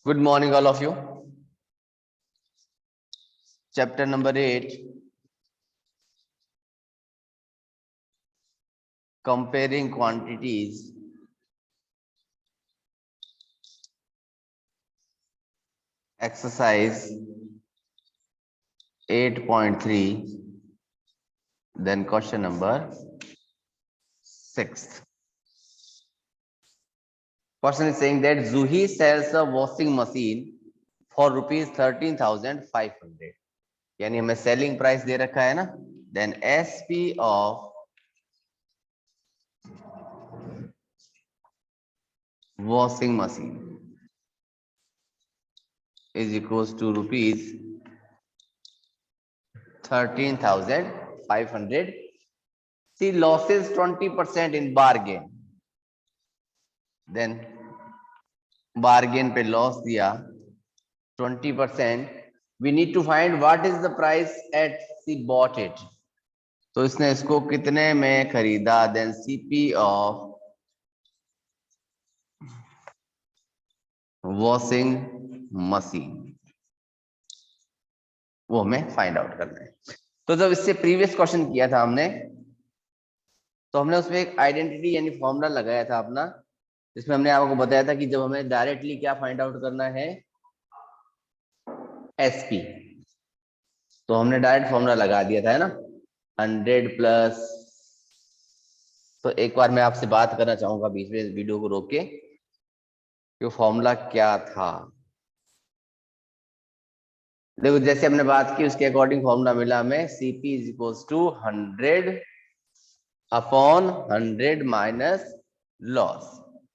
Good morning, all of you. Chapter number 8, comparing quantities. Exercise 8.3. Then question number 6. Question is saying that Zuhi sells a washing machine for rupees 13,500. यानी हमें selling price दे रखा है ना. Then SP of washing machine is equals to rupees 13,500. See, losses 20% in bargain. Then bargain पे loss दिया 20%. We need to find what is the price at she bought it. तो इसने इसको कितने में खरीदा. Then CP of washing machine वो हमें फाइंड आउट करना है. तो जब इससे प्रीवियस क्वेश्चन किया था हमने, तो हमने उसमें एक आइडेंटिटी यानी फॉर्मूला लगाया था अपना, जिसमें हमने आपको बताया था कि जब हमें डायरेक्टली क्या फाइंड आउट करना है, एसपी, तो हमने डायरेक्ट फॉर्मूला लगा दिया था, है ना, 100 प्लस. तो एक बार मैं आपसे बात करना चाहूंगा बीच में वीडियो को रोक के, कि फॉर्मूला क्या था. देखो, जैसे हमने बात की उसके अकॉर्डिंग फॉर्मूला मिला हमें, CP is equals to 100 upon 100 minus loss.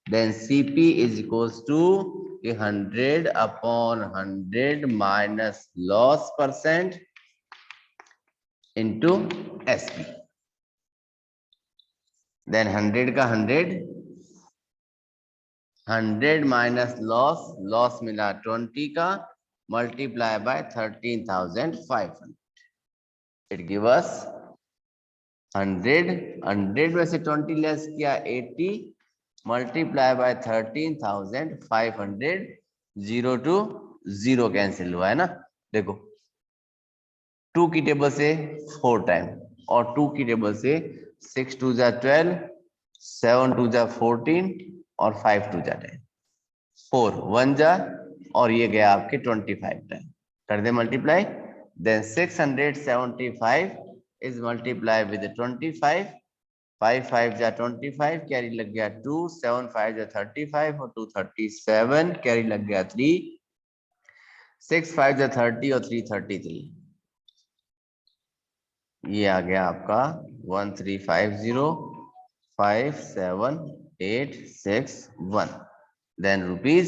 Then CP is equals to 100 upon 100 minus loss percent into SP. Then 100 का 100 माइनस लॉस मिला 20 का, multiply by 13,500. It give us 100 में से 20 लेस किया 80, मल्टीप्लाई बाय 13,500. 0 to 0 कैंसिल हुआ, है ना. देखो 2 की टेबल से 4 टाइम, और 2 की टेबल से 6 2 जा 12, 7 2 जा 14, और 5 2 जा 10, 4 1 जा, और ये गया आपके 25 टाइम. कर दे multiply. Then 675 is multiplied with the 25. 5 5 जा 25, कैरी लग गया 2, 7 5 जा 35, और 2 37, कैरी लग गया 3, 6 5 जा 30, और 3 33. ये आ गया आपका 1350,57861. Than rupees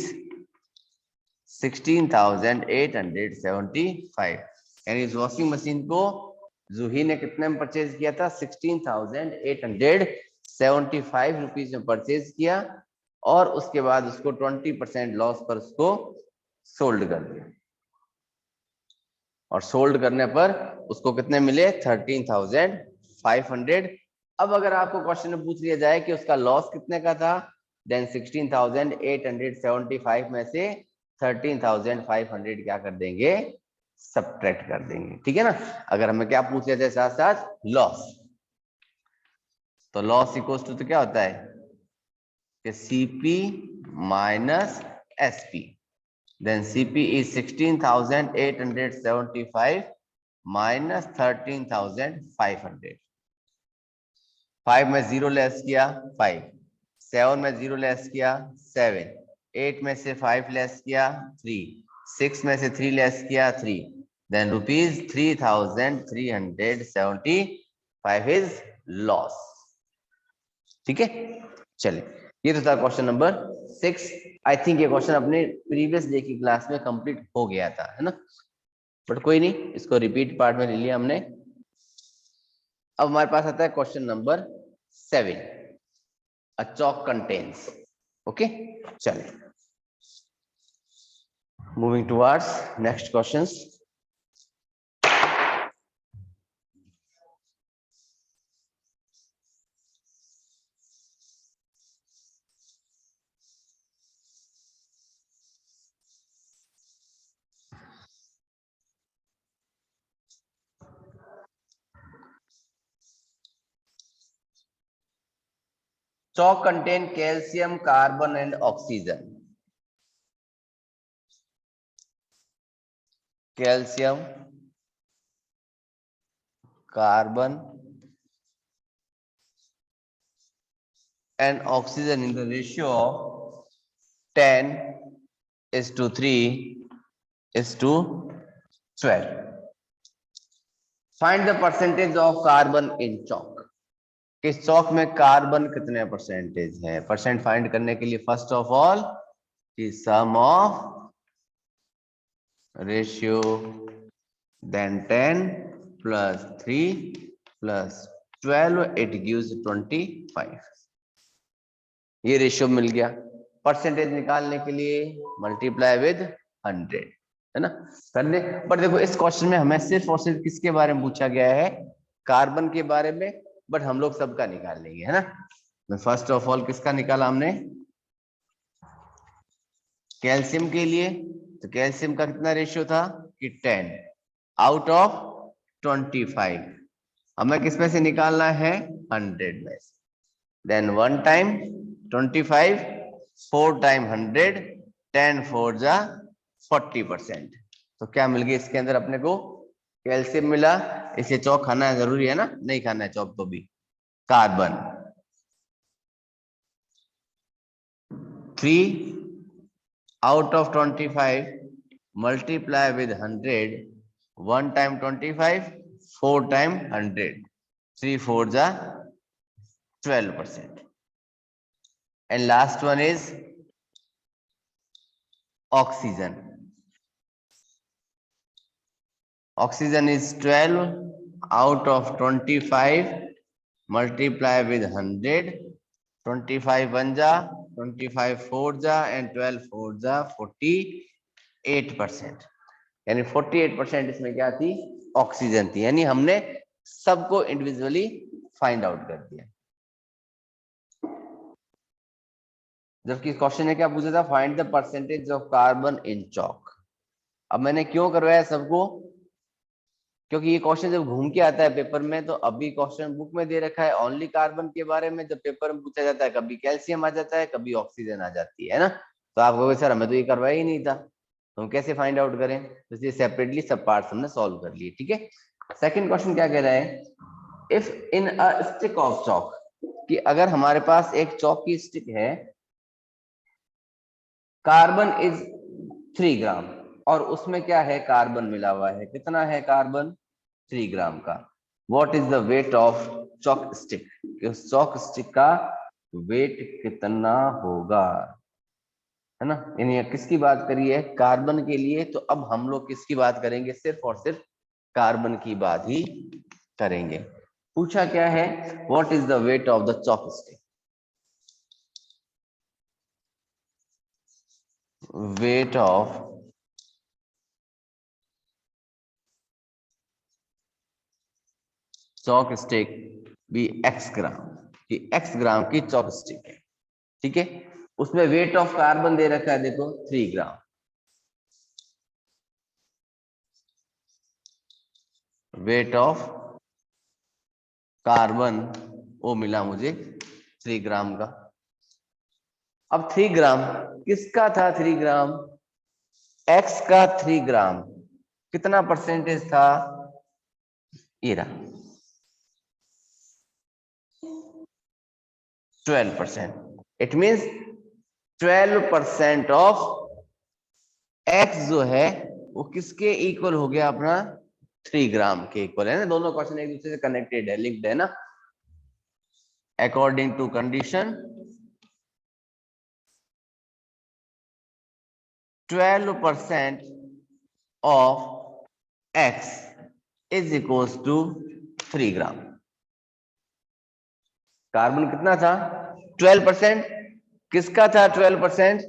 16,875. यानी इस वॉशिंग मशीन को जूही ने कितने में परचेज किया था? 16,875 रुपीज में परचेज किया, और उसके बाद उसको 20% लॉस पर उसको सोल्ड कर दिया. और सोल्ड करने पर उसको कितने मिले? 13,500. अब अगर आपको क्वेश्चन में पूछ लिया जाए कि उसका लॉस कितने का था, देन 16,875 में से 13,500 क्या कर देंगे? सब्ट्रैक्ट कर देंगे. ठीक है ना. अगर हमें क्या पूछ लिया जाए साथ साथ? लॉस. तो लॉस इक्वल्स टू तो क्या होता है कि CP minus SP. Then CP is 16,875 minus 13,500. 5 में 0 लेस किया 5, 7 में 0 लेस किया 7, 8 में से 5 लेस किया 3, 6 में से 3 लेस किया 3. Then rupees 3,375 is loss. ठीक है. चलिए, ये तो था क्वेश्चन नंबर 6. आई थिंक ये क्वेश्चन अपने प्रीवियस डे की क्लास में कंप्लीट हो गया था, है ना, बट कोई नहीं, इसको रिपीट पार्ट में ले लिया हमने. अब हमारे पास आता है question number 7, a chalk contains. Okay, चलिए, moving towards next questions. chalk contain calcium, carbon and oxygen. Calcium, carbon and oxygen in the ratio of 10:3:12. Find the percentage of carbon in chalk. किस चौक में carbon कितने percentage है? Percent find करने के लिए first of all की सम of ratio then 10 plus 3 plus 12 it gives 25. ये ratio मिल गया। परसेंटेज निकालने के लिए मल्टीप्लाई विद 100, है ना, करने। बट देखो इस क्वेश्चन में हमें सिर्फ और सिर्फ किसके बारे में पूछा गया है? कार्बन के बारे में। बट हम लोग सबका निकाल लेंगे, है ना। फर्स्ट ऑफ ऑल किसका निकाला हमने? कैल्शियम के लिए। तो कैल्शियम का कितना रेशियो था कि 10 आउट ऑफ 25। हमें किसमें से निकालना है? 100 में। देन 1 टाइम 25, 4 टाइम 100, 10 4 जा 40%। तो क्या मिल गया इसके अंदर अपने को? कैल्शियम मिला। इसे चौक खाना है जरूरी है ना? नहीं खाना है चौक तो भी। Carbon 3 out of 25 multiply with 100, 1 time 25, 4 time 100, 3 4 जा 12%. And last one is oxygen. Oxygen is 12 out of 25 multiply with 100, 25 1 जा 25 4 जा एंड 12 4 जा 48%। यानी 48% इसमें क्या थी? ऑक्सीजन थी। यानी हमने सबको इंडिविजुअली फाइंड आउट कर दिया। जबकि क्वेश्चन ने क्या पूछा था? Find the percentage of carbon in chalk. अब मैंने क्यों करवाया सबको? क्योंकि ये क्वेश्चन जब घूम के आता है पेपर में, तो अभी क्वेश्चन बुक में दे रखा है ओनली कार्बन के बारे में। जब पेपर में पूछा जाता है कभी कैल्शियम आ जाता है, कभी ऑक्सीजन आ जाती है ना। तो आप कहोगे सर हमें तो ये करवाया ही नहीं था, तो हम कैसे फाइंड आउट करें? तो इसलिए सेपरेटली सब पार्ट्स हमने सॉल्व कर लिए। ठीक है। सेकंड क्वेश्चन क्या कह रहा है? If in a stick of chalk, कि अगर हमारे पास एक चॉक की स्टिक है, कार्बन इज 3 ग्राम और उसमें क्या है? कार्बन मिला हुआ है। कितना है कार्बन? 3 ग्राम का। What is the weight of chalk stick? उस चॉक स्टिक का वेट कितना होगा, है ना। यानी किसकी बात करी है? कार्बन के लिए। तो अब हम लोग किसकी बात करेंगे? सिर्फ और सिर्फ कार्बन की बात ही करेंगे। पूछा क्या है? What is the weight of the chalk stick? Weight of chalk stick भी x ग्राम की, x ग्राम की चॉक स्टिक है। ठीक है। उसमें वेट ऑफ कार्बन दे रखा है, देखो 3 ग्राम। वेट ऑफ कार्बन वो मिला मुझे 3 ग्राम का। अब 3 ग्राम किसका था? 3 ग्राम x का 3 ग्राम कितना परसेंटेज था? ये रहा 12%। इट मींस 12% ऑफ x जो है वो किसके इक्वल हो गया? अपना 3 ग्राम के इक्वल, है ना। दोनों क्वेश्चन एक दूसरे से कनेक्टेड है, लिंक्ड है ना। According to condition 12% of x is equals to 3 gram. Carbon कितना था? 12%। किसका था 12%?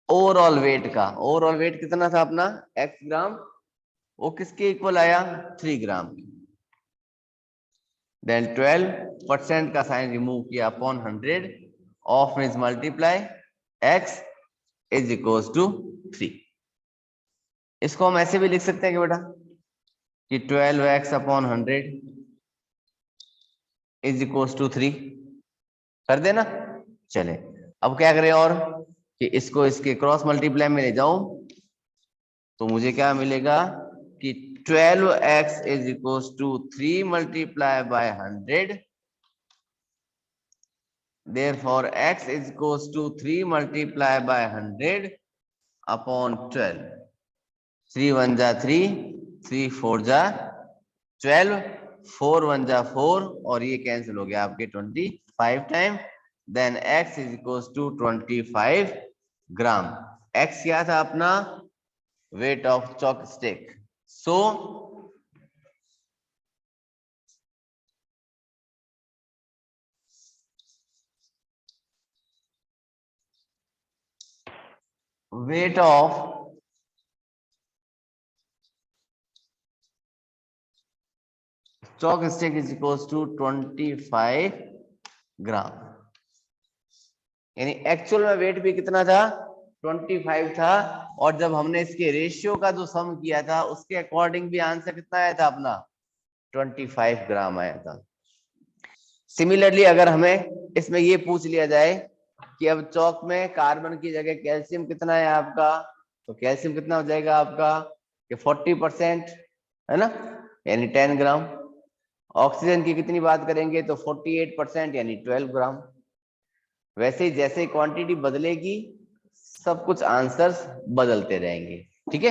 ओवरऑल वेट का। ओवरऑल वेट कितना था अपना? x ग्राम। वो किसके इक्वल आया? 3 ग्राम। देन 12% का साइन रिमूव किया upon 100, of means multiply, x is equals to 3। इसको हम ऐसे भी लिख सकते हैं कि बेटा कि 12x upon 100 is equals to 3 कर देना। चले अब क्या करें और कि इसको इसके क्रॉस मल्टीप्लाई में ले जाऊं तो मुझे क्या मिलेगा कि 12x is equal to 3 multiply by 100. Therefore, x is equals to 3 multiplied by 100 upon 12. 3 1 जा 3, 3 4 जा 12, 4 1 जा 4 और ये कैंसिल हो गया आपके 25 time. Then x is equals to 25 gram. x क्या था अपना weight of chalk stick. So weight of chalk stick is equals to 25 ग्राम. यानी एक्चुअल में वेट भी कितना था 25 था और जब हमने इसके रेशियो का जो सम किया था उसके अकॉर्डिंग भी आंसर कितना आया था अपना 25 ग्राम आया था. सिमिलरली अगर हमें इसमें ये पूछ लिया जाए कि अब चौक में कार्बन की जगह कैल्शियम कितना है आपका तो कैल्शियम कितना हो जाएगा आपका कि 40% है ना यानी 10 ग्राम. ऑक्सीजन की कितनी बात करेंगे तो 48% यानी 12 ग्राम. वैसे ही जैसे क्वांटिटी बदलेगी सब कुछ आंसर्स बदलते रहेंगे. ठीक है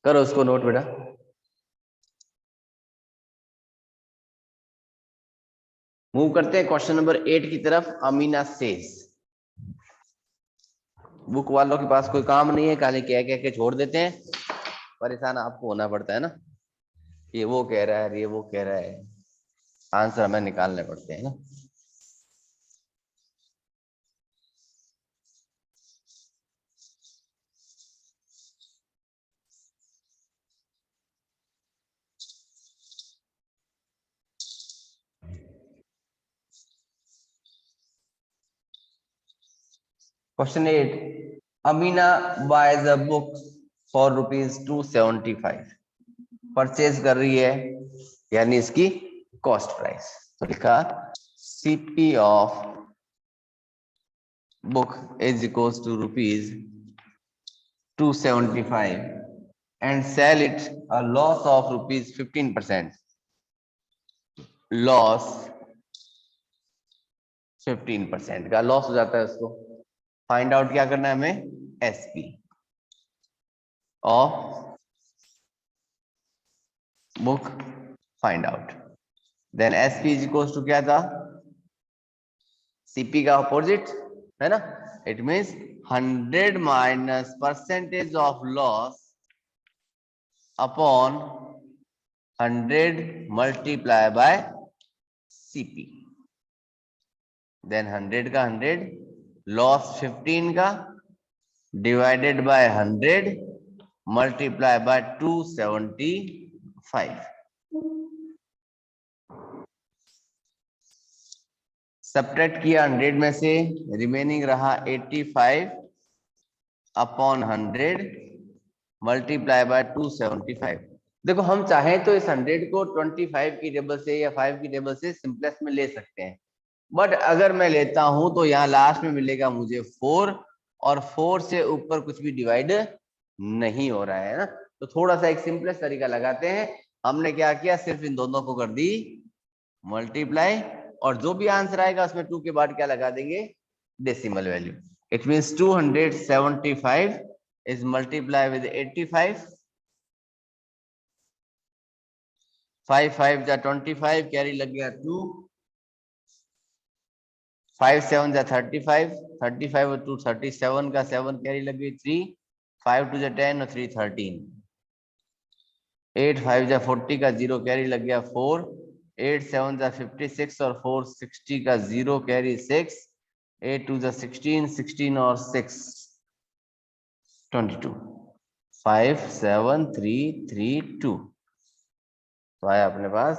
करो उसको नोट बेटा. मूव करते हैं क्वेश्चन नंबर 8 की तरफ. अमीना सेज बुक वालों के पास कोई काम नहीं है खाली कह कह के छोड़ देते हैं. परेशान आपको होना पड़ता है ना ये वो कह रहा है ये वो कह रहा है आंसर हमें निकालने पड़ते हैं ना. Question 8 Amina buys a book for ₹275. Purchase कर रही है यानी इसकी कॉस्ट प्राइस. तो लिखा CP of book is equals to ₹275 and sell it a loss of ₹15%. Loss 15% का लॉस हो जाता है उसको. फाइंड आउट क्या करना है हमें SP of book find out. Then SP is equals to क्या था सीपी का अपोजिट है ना. It means 100 minus percentage of loss upon 100 multiply by CP. Then 100 का 100 लॉस 15 का divided by 100 multiply by 275. Subtract किया 100 में से रिमेनिंग रहा 85 अपॉन 100 मल्टीप्लाई बाय 275. देखो हम चाहें तो इस 100 को 25 की टेबल से या 5 की टेबल से सिंपलेस्ट में ले सकते हैं बट अगर मैं लेता हूं तो यहाँ लास्ट में मिलेगा मुझे 4 और 4 से ऊपर कुछ भी डिवाइड नहीं हो रहा है ना. तो थोड़ा सा एक सिंपलेस्ट तरीका लगाते हैं. हमने क्या किया सिर्फ इन दोनों को कर दी मल्टीप्लाई और जो भी आंसर आएगा उसमें 2 के बाद क्या लगा देंगे decimal value. It means 275 is multiplied with 85. 5 5 जा 25 कैरी लग गया 2. 5 7 जा 35 35 और 2 37 का 7 कैरी लग गई 3. 5 2 जा 10 और 3 13. 8 5 जा 40 का 0 कैरी लग गया 4. 8 7 जा 56 और 4 60 का 0 कैरी 6. 8 2 जा 16 16 और 6 22. 5 7 3 3 2. तो आया अपने पास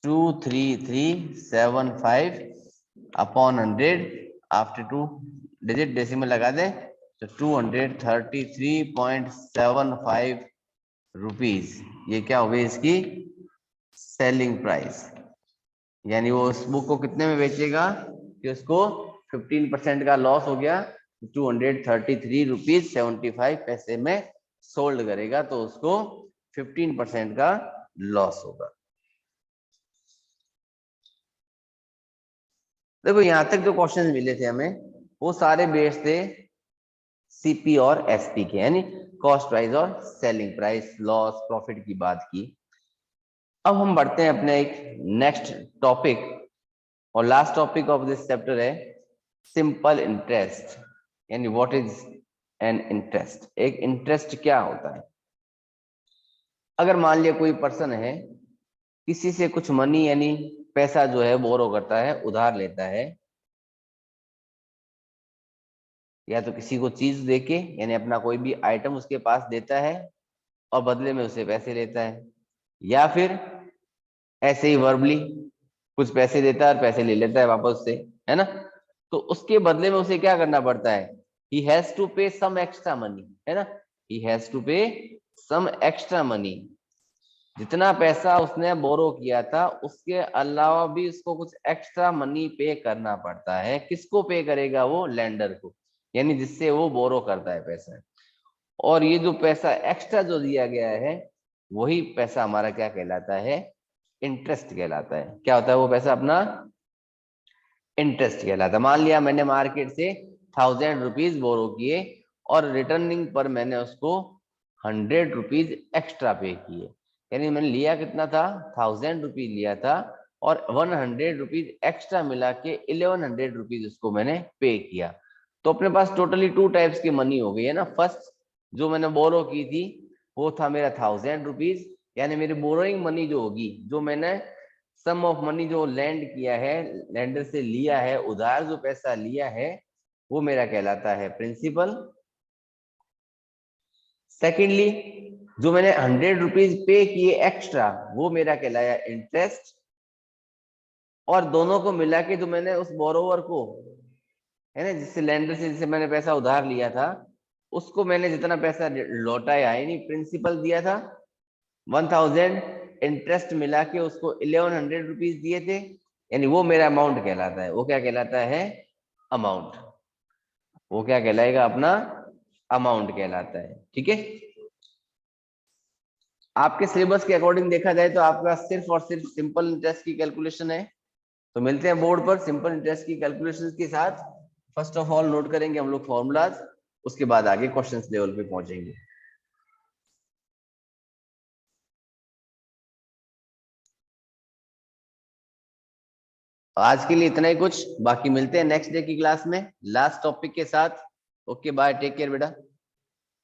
23375 अपॉन 100 आफ्टर 2 डिजिट डेसिमल लगा दे तो 233.75 रुपीज. ये क्या हो गई इसकी सेलिंग प्राइस. यानी वो उस बुक को कितने में बेचेगा कि उसको 15% का लॉस हो गया, 233 रुपीज 75 पैसे में सोल्ड करेगा तो उसको 15% का लॉस होगा। देखो यहां तक जो क्वेश्चन मिले थे हमें वो सारे बेस्ड थे सीपी और एसपी के, यानी कॉस्ट प्राइस और सेलिंग प्राइस, लॉस प्रॉफिट की बात की। अब हम बढ़ते हैं अपने एक नेक्स्ट टॉपिक, और last topic of this chapter है सिंपल इंटरेस्ट, यानी व्हाट इज एन इंटरेस्ट। एक इंटरेस्ट क्या होता है? अगर मान लिया कोई पर्सन है, किसी से कुछ मनी यानी पैसा जो है बोरो करता है, उधार लेता है, या तो किसी को चीज देके यानी अपना कोई भी आइटम उसके पास देता है और बदले में उसे पैसे लेता है, या फिर ऐसे ही वर्बली कुछ पैसे देता है और पैसे ले लेता है वापस से, है ना। तो उसके बदले में उसे क्या करना पड़ता है? ही हैज टू पे सम एक्स्ट्रा मनी, है ना। ही हैज टू पे सम एक्स्ट्रा मनी। जितना पैसा उसने बोरो किया था उसके अलावा भी उसको कुछ एक्स्ट्रा मनी पे करना पड़ता है। किसको पे करेगा? वो लेंडर को, यानी जिससे वो बोरो करता है पैसा। और ये जो पैसा एक्स्ट्रा जो दिया गया है वही पैसा हमारा क्या कहलाता है? इंटरेस्ट कहलाता है। क्या होता है वो पैसा? अपना इंटरेस्ट कहलाता है। मान लिया मैंने मार्केट से 1000 रुपीज बोरो किए और रिटर्निंग पर मैंने उसको 100 रुपीज एक्स्ट्रा पे किए, यानी मैंने लिया कितना था? 1000 रुपीज लिया था और 100 रुपीज एक्स्ट्रा मिला के 1100 रुपीज उसको मैंने पे किया। तो अपने पास टोटली 2 टाइप्स की मनी हो गई है ना। फर्स्ट जो मैंने बोरो की थी वो था मेरा 1000 रुपीज, यानी मेरी बोरोइंग मनी जो होगी, जो मैंने सम ऑफ मनी जो लैंड किया है, लैंडर से लिया है, उधार जो पैसा लिया है, वो मेरा कहलाता है प्रिंसिपल। सेकेंडली जो मैंने 100 रुपीज पे किए एक्स्ट्रा वो मेरा कहलाया इंटरेस्ट। और दोनों को मिला के जो मैंने उस बोरोवर को, है ना, जिससे लैंडर से जिसे मैंने पैसा उधार लिया था, उसको मैंने जितना पैसा लौटाया यानी प्रिंसिपल दिया था 1000, इंटरेस्ट मिला के उसको 1100 रुपीज दिए थे, यानी वो मेरा अमाउंट कहलाता है। वो क्या कहलाता है? अमाउंट। वो क्या कहलाएगा? अपना अमाउंट कहलाता है। ठीक है। आपके सिलेबस के अकॉर्डिंग देखा जाए तो आपके पास सिर्फ और सिर्फ सिंपल इंटरेस्ट की कैलकुलेशन है। तो मिलते हैं बोर्ड पर सिंपल इंटरेस्ट की कैलकुलेशन के साथ। फर्स्ट ऑफ ऑल नोट करेंगे हम लोग फॉर्मूलाज, उसके बाद आगे क्वेश्चंस लेवल पे पहुंचेंगे। आज के लिए इतना ही कुछ, बाकी मिलते हैं नेक्स्ट डे की क्लास में लास्ट टॉपिक के साथ। ओके बाय, टेक केयर बेटा।